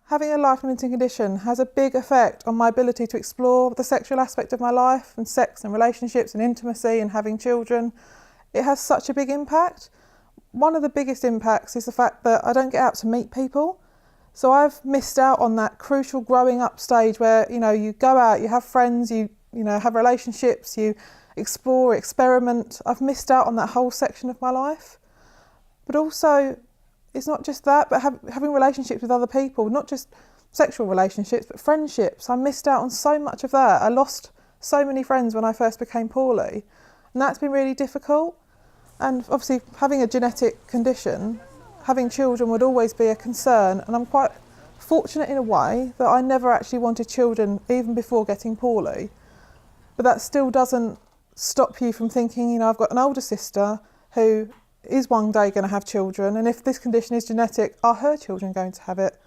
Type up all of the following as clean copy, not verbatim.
Having a life-limiting condition has a big effect on my ability to explore the sexual aspect of my life, and sex and relationships and intimacy and having children. It has such a big impact. One of the biggest impacts is the fact that I don't get out to meet people. So I've missed out on that crucial growing up stage where, you go out, you have friends, you have relationships, you explore, experiment. I've missed out on that whole section of my life. But also, it's not just that, but having relationships with other people, not just sexual relationships, but friendships. I missed out on so much of that. I lost so many friends when I first became poorly, and that's been really difficult. And obviously, having a genetic condition, having children would always be a concern, and I'm quite fortunate in a way that I never actually wanted children even before getting poorly. But that still doesn't stop you from thinking, I've got an older sister who is one day going to have children, and if this condition is genetic, are her children going to have it?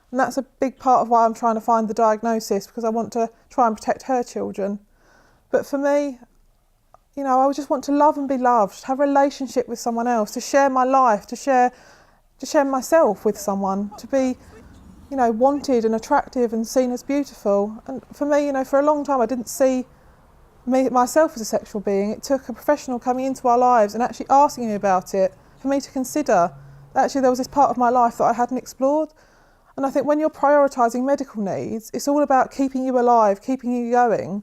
And that's a big part of why I'm trying to find the diagnosis, because I want to try and protect her children. But for me, I just want to love and be loved, to have a relationship with someone else, to share my life, to share myself with someone, to be, wanted and attractive and seen as beautiful. And for me, for a long time I didn't see myself as a sexual being. It took a professional coming into our lives and actually asking me about it for me to consider that actually there was this part of my life that I hadn't explored. And I think when you're prioritising medical needs, it's all about keeping you alive, keeping you going,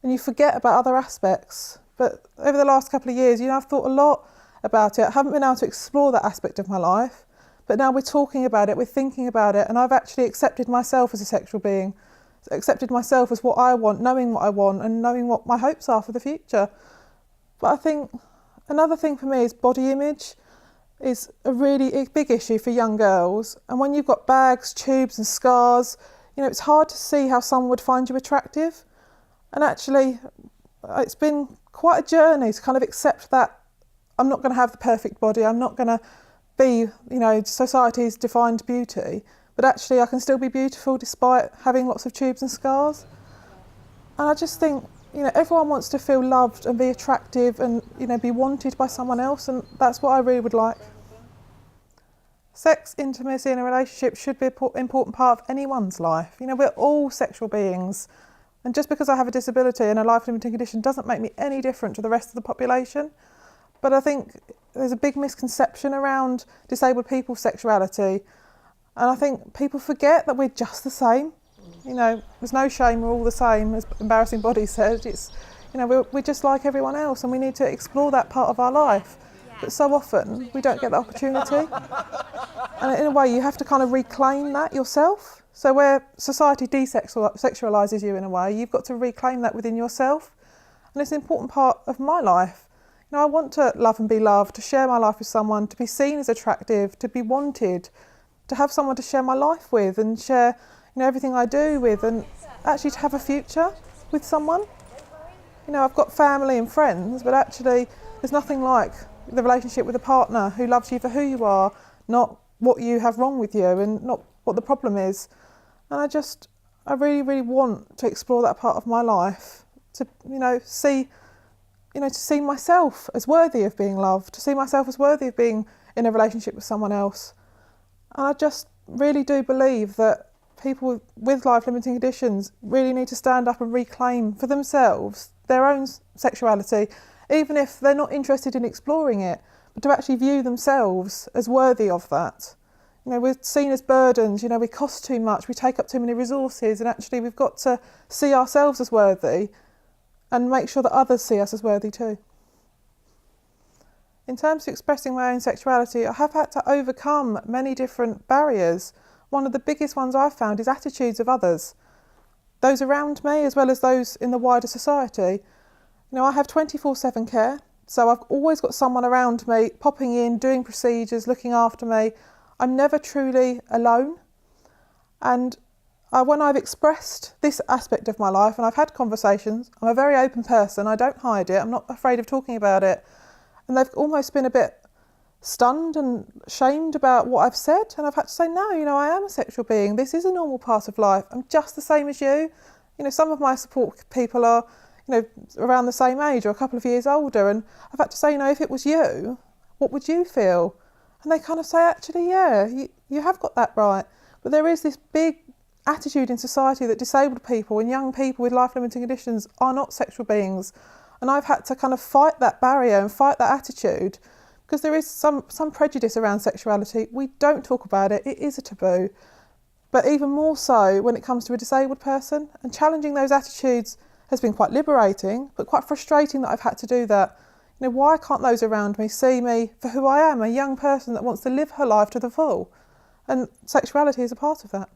and you forget about other aspects. But over the last couple of years, I've thought a lot about it. I haven't been able to explore that aspect of my life, but now we're talking about it, we're thinking about it, and I've actually accepted myself as a sexual being, accepted myself as what I want, knowing what I want and knowing what my hopes are for the future. But I think another thing for me is body image is a really big issue for young girls. And when you've got bags, tubes and scars, it's hard to see how someone would find you attractive. And actually, it's been quite a journey to kind of accept that I'm not going to have the perfect body, I'm not going to be, society's defined beauty, but actually I can still be beautiful despite having lots of tubes and scars. And I just think, everyone wants to feel loved and be attractive and, be wanted by someone else, and that's what I really would like. Sex, intimacy and a relationship should be an important part of anyone's life. We're all sexual beings, and just because I have a disability and a life-limiting condition doesn't make me any different to the rest of the population. But I think there's a big misconception around disabled people's sexuality. And I think people forget that we're just the same. There's no shame, we're all the same, as Embarrassing Body said. It's, we're just like everyone else, and we need to explore that part of our life. But so often, we don't get the opportunity. And in a way, you have to kind of reclaim that yourself. So where society desexualises you in a way, you've got to reclaim that within yourself. And it's an important part of my life. I want to love and be loved, to share my life with someone, to be seen as attractive, to be wanted, to have someone to share my life with and share everything I do with, and actually to have a future with someone. I've got family and friends, but actually there's nothing like the relationship with a partner who loves you for who you are, not what you have wrong with you and not what the problem is. And I really, really want to explore that part of my life, to see myself as worthy of being loved, to see myself as worthy of being in a relationship with someone else. And I just really do believe that people with life-limiting conditions really need to stand up and reclaim for themselves their own sexuality, even if they're not interested in exploring it, but to actually view themselves as worthy of that. We're seen as burdens, we cost too much, we take up too many resources, and actually we've got to see ourselves as worthy and make sure that others see us as worthy too. In terms of expressing my own sexuality, I have had to overcome many different barriers. One of the biggest ones I've found is attitudes of others, those around me as well as those in the wider society. I have 24/7 care, so I've always got someone around me, popping in, doing procedures, looking after me. I'm never truly alone. And when I've expressed this aspect of my life, and I've had conversations, I'm a very open person, I don't hide it, I'm not afraid of talking about it, and they've almost been a bit stunned and shamed about what I've said, and I've had to say, no, I am a sexual being, this is a normal part of life, I'm just the same as you. Some of my support people are, around the same age or a couple of years older, and I've had to say, if it was you, what would you feel? And they kind of say, actually, yeah, you have got that right. But there is this big attitude in society that disabled people and young people with life-limiting conditions are not sexual beings. And I've had to kind of fight that barrier and fight that attitude, because there is some prejudice around sexuality. We don't talk about it, it is a taboo. But even more so when it comes to a disabled person, and challenging those attitudes has been quite liberating, but quite frustrating that I've had to do that. You know, why can't those around me see me for who I am, a young person that wants to live her life to the full? And sexuality is a part of that.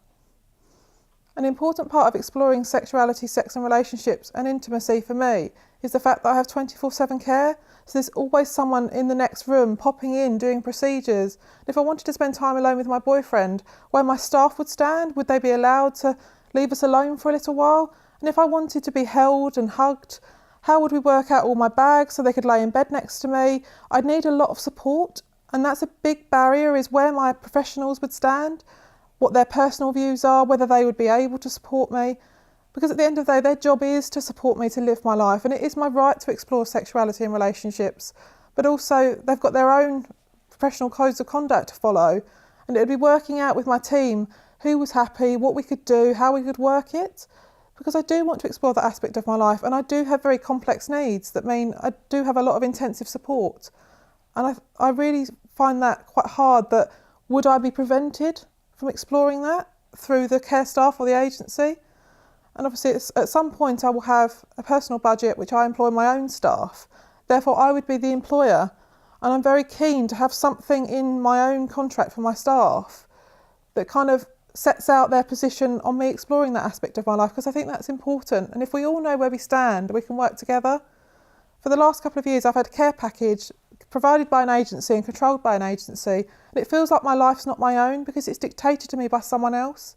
An important part of exploring sexuality, sex and relationships and intimacy for me is the fact that I have 24/7 care. So there's always someone in the next room popping in, doing procedures. If I wanted to spend time alone with my boyfriend, where my staff would stand, would they be allowed to leave us alone for a little while? And if I wanted to be held and hugged, how would we work out all my bags so they could lay in bed next to me? I'd need a lot of support, and that's a big barrier, is where my professionals would stand, what their personal views are, whether they would be able to support me. Because at the end of the day, their job is to support me to live my life, and it is my right to explore sexuality and relationships. But also, they've got their own professional codes of conduct to follow, and it would be working out with my team who was happy, what we could do, how we could work it. Because I do want to explore that aspect of my life, and I do have very complex needs that mean I do have a lot of intensive support. And I really find that quite hard, that would I be prevented from exploring that through the care staff or the agency? And obviously at some point I will have a personal budget which I employ my own staff. Therefore I would be the employer, and I'm very keen to have something in my own contract for my staff that kind of sets out their position on me exploring that aspect of my life, because I think that's important. And if we all know where we stand, we can work together. For the last couple of years I've had a care package provided by an agency and controlled by an agency, and it feels like my life's not my own because it's dictated to me by someone else.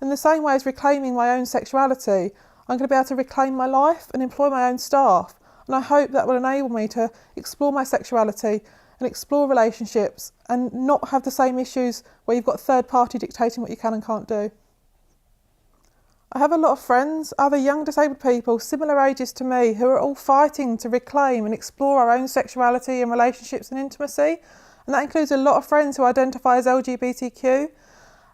In the same way as reclaiming my own sexuality, I'm going to be able to reclaim my life and employ my own staff, and I hope that will enable me to explore my sexuality and explore relationships and not have the same issues where you've got a third party dictating what you can and can't do. I have a lot of friends, other young disabled people, similar ages to me, who are all fighting to reclaim and explore our own sexuality and relationships and intimacy, and that includes a lot of friends who identify as LGBTQ,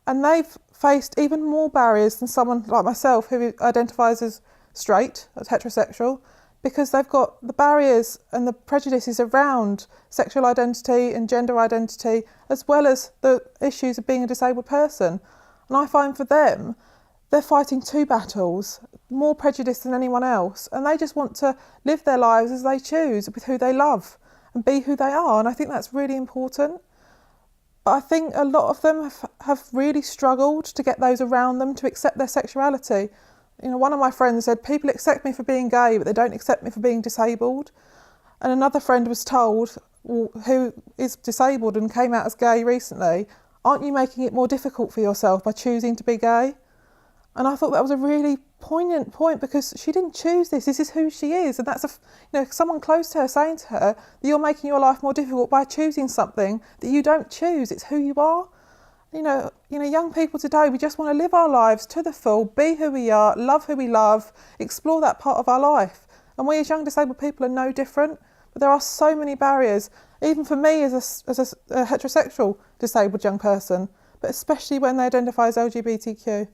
and they've faced even more barriers than someone like myself who identifies as straight, as heterosexual, because they've got the barriers and the prejudices around sexual identity and gender identity, as well as the issues of being a disabled person. And I find for them, they're fighting two battles, more prejudice than anyone else, and they just want to live their lives as they choose, with who they love, and be who they are, and I think that's really important. But I think a lot of them have really struggled to get those around them to accept their sexuality. You know, one of my friends said, people accept me for being gay, but they don't accept me for being disabled. And another friend was told, who is disabled and came out as gay recently, aren't you making it more difficult for yourself by choosing to be gay? And I thought that was a really poignant point, because she didn't choose this is who she is. And that's someone close to her saying to her that you're making your life more difficult by choosing something that you don't choose. It's who you are. You know, young people today, we just want to live our lives to the full, be who we are, love who we love, explore that part of our life. And we as young disabled people are no different. But there are so many barriers, even for me as a heterosexual disabled young person, but especially when they identify as LGBTQ.